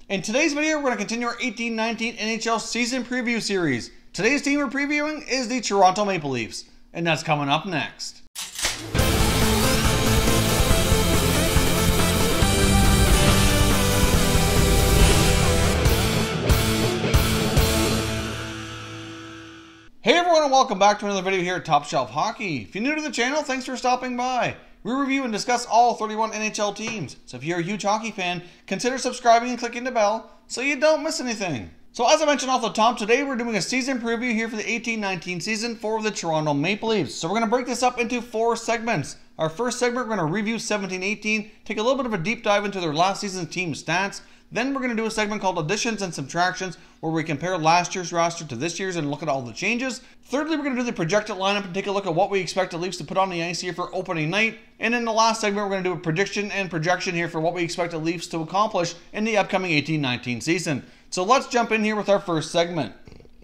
In today's video, we're going to continue our 18-19 NHL season preview series. Today's team we're previewing is the Toronto Maple Leafs, and that's coming up next. Hey everyone, and welcome back to another video here at Top Shelf Hockey. If you're new to the channel, thanks for stopping by. We review and discuss all 31 NHL teams, so if you're a huge hockey fan, consider subscribing and clicking the bell so you don't miss anything. So as I mentioned off the top, today we're doing a season preview here for the 18-19 season for the Toronto Maple Leafs. So we're going to break this up into 4 segments. Our first segment, we're going to review 17-18, take a little bit of a deep dive into their last season's team stats. Then we're going to do a segment called Additions and Subtractions, where we compare last year's roster to this year's and look at all the changes. Thirdly, we're going to do the projected lineup and take a look at what we expect the Leafs to put on the ice here for opening night. And in the last segment, we're going to do a prediction and projection here for what we expect the Leafs to accomplish in the upcoming 18-19 season. So let's jump in here with our first segment.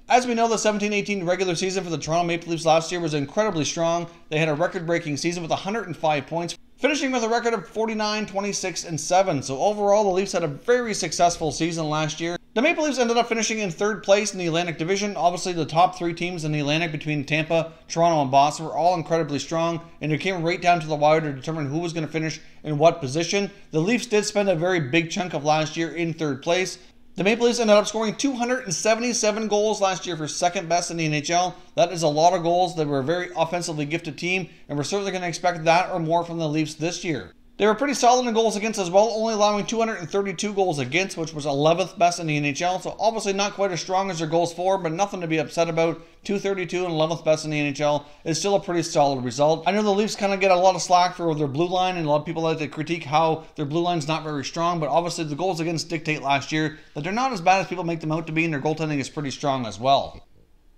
As we know, the 17-18 regular season for the Toronto Maple Leafs last year was incredibly strong. They had a record-breaking season with 105 points, finishing with a record of 49, 26, and 7. So overall, the Leafs had a very successful season last year. The Maple Leafs ended up finishing in 3rd place in the Atlantic Division. Obviously, the top 3 teams in the Atlantic between Tampa, Toronto, and Boston were all incredibly strong, and it came right down to the wire to determine who was going to finish in what position. The Leafs did spend a very big chunk of last year in 3rd place. The Maple Leafs ended up scoring 277 goals last year for 2nd best in the NHL. That is a lot of goals. They were a very offensively gifted team, and we're certainly going to expect that or more from the Leafs this year. They were pretty solid in goals against as well, only allowing 232 goals against, which was 11th best in the NHL. So obviously not quite as strong as their goals for, but nothing to be upset about. 232 and 11th best in the NHL is still a pretty solid result. I know the Leafs kind of get a lot of slack for their blue line, and a lot of people like to critique how their blue line's not very strong, but obviously the goals against dictate last year that they're not as bad as people make them out to be, and their goaltending is pretty strong as well.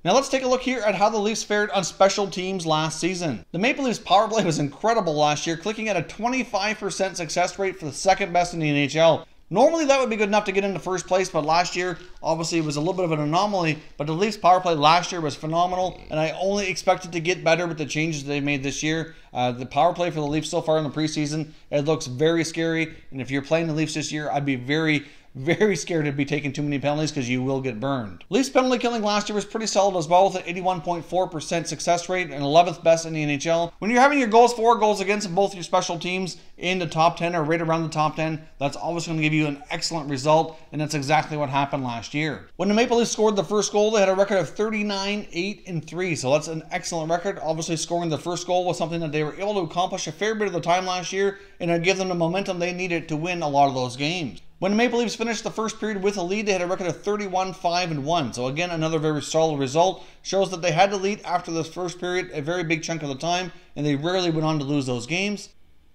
Now let's take a look here at how the Leafs fared on special teams last season. The Maple Leafs power play was incredible last year, clicking at a 25% success rate for the 2nd best in the NHL. Normally that would be good enough to get into 1st place, but last year, obviously it was a little bit of an anomaly, but the Leafs power play last year was phenomenal, and I only expect it to get better with the changes they made this year. The power play for the Leafs so far in the preseason, it looks very scary, and if you're playing the Leafs this year, I'd be very scared to be taking too many penalties because you will get burned. Leafs penalty killing last year was pretty solid as well, with an 81.4% success rate and 11th best in the NHL. When you're having your goals for, goals against in both your special teams in the top 10 or right around the top 10, that's always going to give you an excellent result, and that's exactly what happened last year. When the Maple Leafs scored the first goal, they had a record of 39, 8, and 3, so that's an excellent record. Obviously, scoring the first goal was something that they were able to accomplish a fair bit of the time last year, and it gave them the momentum they needed to win a lot of those games. When the Maple Leafs finished the first period with a lead, they had a record of 31, 5, and 1. So again, another very solid result. Shows that they had the lead after this first period a very big chunk of the time, and they rarely went on to lose those games.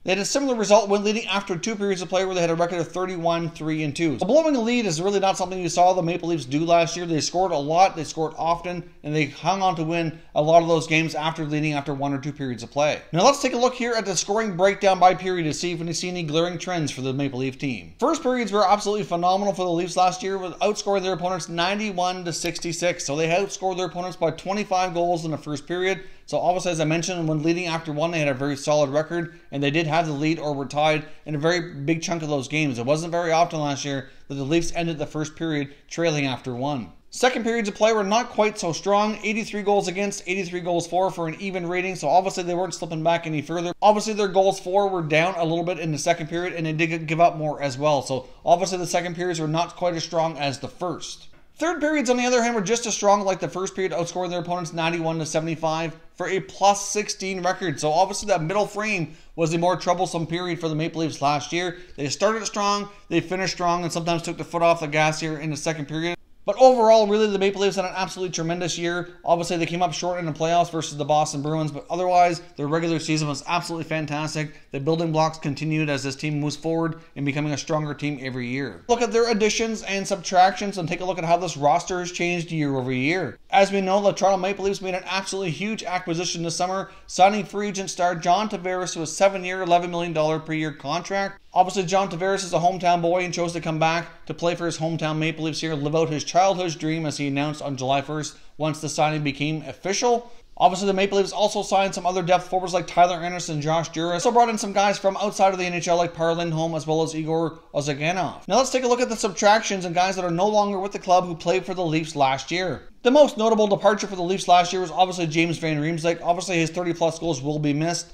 They had a similar result when leading after 2 periods of play, where they had a record of 31, 3, and 2. So blowing a lead is really not something you saw the Maple Leafs do last year. They scored a lot, they scored often, and they hung on to win a lot of those games after leading after 1 or 2 periods of play. Now let's take a look here at the scoring breakdown by period to see if we see any glaring trends for the Maple Leaf team. First periods were absolutely phenomenal for the Leafs last year, with outscoring their opponents 91-66. So they outscored their opponents by 25 goals in the first period. So obviously, as I mentioned, when leading after 1, they had a very solid record, and they did have the lead or were tied in a very big chunk of those games. It wasn't very often last year that the Leafs ended the first period trailing after 1. Second periods of play were not quite so strong. 83 goals against, 83 goals for an even rating, so obviously they weren't slipping back any further. Obviously their goals for were down a little bit in the second period, and they did give up more as well. So obviously the second periods were not quite as strong as the first. Third periods, on the other hand, were just as strong, like the first period, outscoring their opponents 91-75 for a +16 record. So obviously that middle frame was the more troublesome period for the Maple Leafs last year. They started strong, they finished strong, and sometimes took the foot off the gas here in the second period. But overall, really, the Maple Leafs had an absolutely tremendous year. Obviously, they came up short in the playoffs versus the Boston Bruins, but otherwise, their regular season was absolutely fantastic. The building blocks continued as this team moves forward and becoming a stronger team every year. Look at their additions and subtractions and take a look at how this roster has changed year over year. As we know, the Toronto Maple Leafs made an absolutely huge acquisition this summer, signing free agent star John Tavares to a 7-year, $11 million per year contract. Obviously, John Tavares is a hometown boy and chose to come back to play for his hometown Maple Leafs here, live out his childhood dream, as he announced on July 1st once the signing became official. Obviously, the Maple Leafs also signed some other depth forwards like Tyler Anderson and Josh Juris. Also brought in some guys from outside of the NHL like Per Lindholm as well as Igor Ozhiganov. Now let's take a look at the subtractions and guys that are no longer with the club who played for the Leafs last year. The most notable departure for the Leafs last year was obviously James Van Riemsdyk. Obviously, his 30-plus goals will be missed.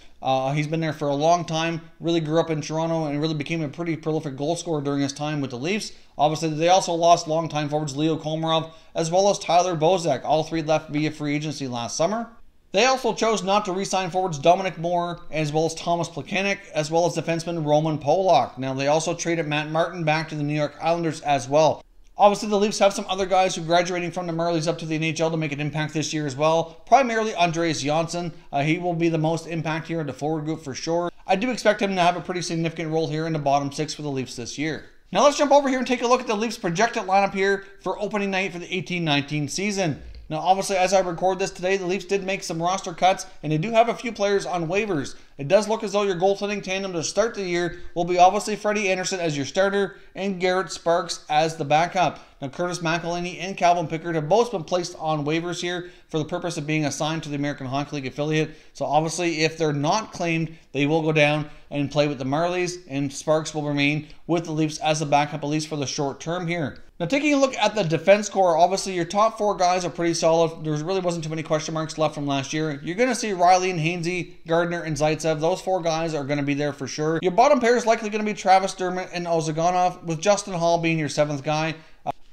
He's been there for a long time, really grew up in Toronto, and really became a pretty prolific goal scorer during his time with the Leafs. Obviously, they also lost longtime forwards Leo Komarov as well as Tyler Bozak. All three left via free agency last summer. They also chose not to re-sign forwards Dominic Moore as well as Thomas Plekanec as well as defenseman Roman Polak. Now, they also traded Matt Martin back to the New York Islanders as well. Obviously, the Leafs have some other guys who are graduating from the Marlies up to the NHL to make an impact this year as well. Primarily Andreas Johnsson. He will be the most impact here in the forward group for sure. I do expect him to have a pretty significant role here in the bottom six for the Leafs this year. Now let's jump over here and take a look at the Leafs projected lineup here for opening night for the 18-19 season. Now, obviously, as I record this today, the Leafs did make some roster cuts, and they do have a few players on waivers. It does look as though your goaltending tandem to start the year will be obviously Freddie Anderson as your starter and Garrett Sparks as the backup. Now, Curtis McElhinney and Calvin Pickard have both been placed on waivers here for the purpose of being assigned to the American Hockey League affiliate. So, obviously, if they're not claimed, they will go down and play with the Marlies, and Sparks will remain with the Leafs as a backup, at least for the short term here. Now, taking a look at the defense core, obviously your top four guys are pretty solid. There really wasn't too many question marks left from last year. You're going to see Riley and Hainsey, Gardner and Zaitsev. Those four guys are going to be there for sure. Your bottom pair is likely going to be Travis Dermott and Ozhiganov, with Justin Hall being your seventh guy.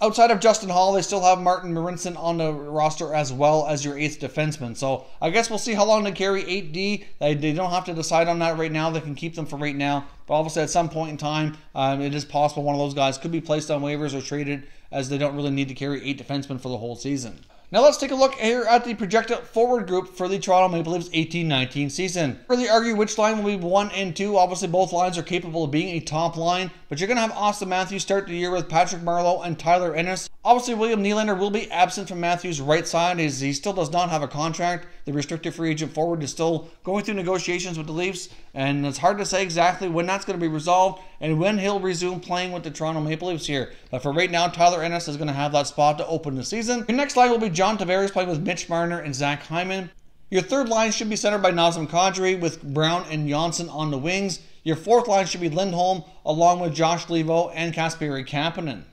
Outside of Justin Hall, they still have Martin Marincin on the roster as well as your eighth defenseman. So I guess we'll see how long they carry 8D. They don't have to decide on that right now. They can keep them for right now. But obviously at some point in time, it is possible one of those guys could be placed on waivers or traded, as they don't really need to carry 8 defensemen for the whole season. Now let's take a look here at the projected forward group for the Toronto Maple Leafs 18-19 season. Really argue which line will be 1 and 2. Obviously both lines are capable of being a top line, but you're going to have Austin Matthews start the year with Patrick Marleau and Tyler Ennis. Obviously William Nylander will be absent from Matthews' right side as he still does not have a contract. The restricted free agent forward is still going through negotiations with the Leafs, and it's hard to say exactly when that's going to be resolved and when he'll resume playing with the Toronto Maple Leafs here. But for right now, Tyler Ennis is going to have that spot to open the season. Your next line will be John Tavares playing with Mitch Marner and Zach Hyman. Your third line should be centered by Nazem Kadri with Brown and Johnsson on the wings. Your fourth line should be Lindholm along with Josh Leivo and Kasperi Kapanen.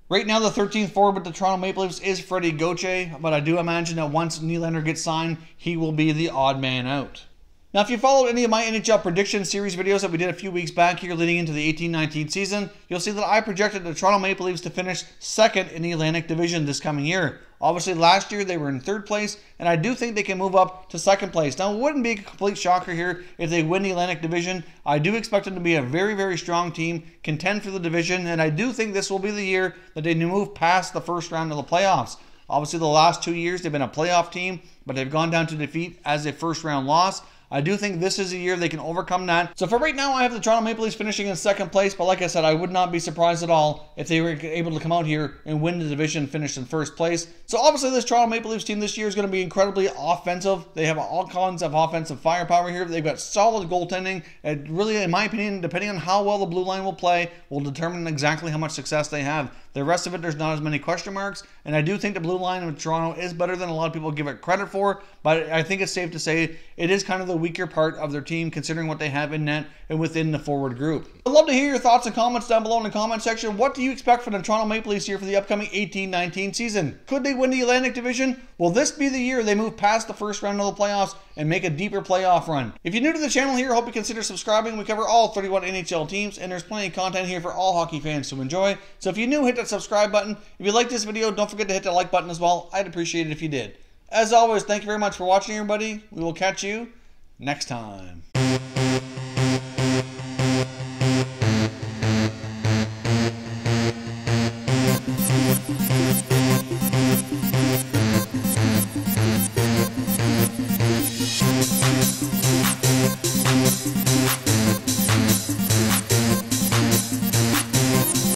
Right now, the 13th forward with the Toronto Maple Leafs is Freddie Gauthier, but I do imagine that once Nylander gets signed, he will be the odd man out. Now, if you followed any of my NHL prediction series videos that we did a few weeks back here leading into the 18-19 season, you'll see that I projected the Toronto Maple Leafs to finish second in the Atlantic Division this coming year. Obviously, last year they were in third place, and I do think they can move up to second place. Now, it wouldn't be a complete shocker here if they win the Atlantic Division. I do expect them to be a very, very strong team, contend for the division, and I do think this will be the year that they move past the first round of the playoffs. Obviously, the last 2 years they've been a playoff team, but they've gone down to defeat as a first-round loss. I do think this is a year they can overcome that. So for right now, I have the Toronto Maple Leafs finishing in second place. But like I said, I would not be surprised at all if they were able to come out here and win the division and finish in first place. So obviously, this Toronto Maple Leafs team this year is going to be incredibly offensive. They have all kinds of offensive firepower here. They've got solid goaltending. And really, in my opinion, depending on how well the blue line will play, will determine exactly how much success they have. The rest of it, there's not as many question marks. And I do think the blue line of Toronto is better than a lot of people give it credit for. But I think it's safe to say it is kind of the weaker part of their team, considering what they have in net and within the forward group. I'd love to hear your thoughts and comments down below in the comment section. What do you expect from the Toronto Maple Leafs here for the upcoming 18-19 season? Could they win the Atlantic Division? Will this be the year they move past the first round of the playoffs and make a deeper playoff run? If you're new to the channel here, I hope you consider subscribing. We cover all 31 NHL teams, and there's plenty of content here for all hockey fans to enjoy. So if you're new, hit that subscribe button. If you like this video, don't forget to hit the like button as well. I'd appreciate it if you did. As always, thank you very much for watching, everybody. We will catch you next time.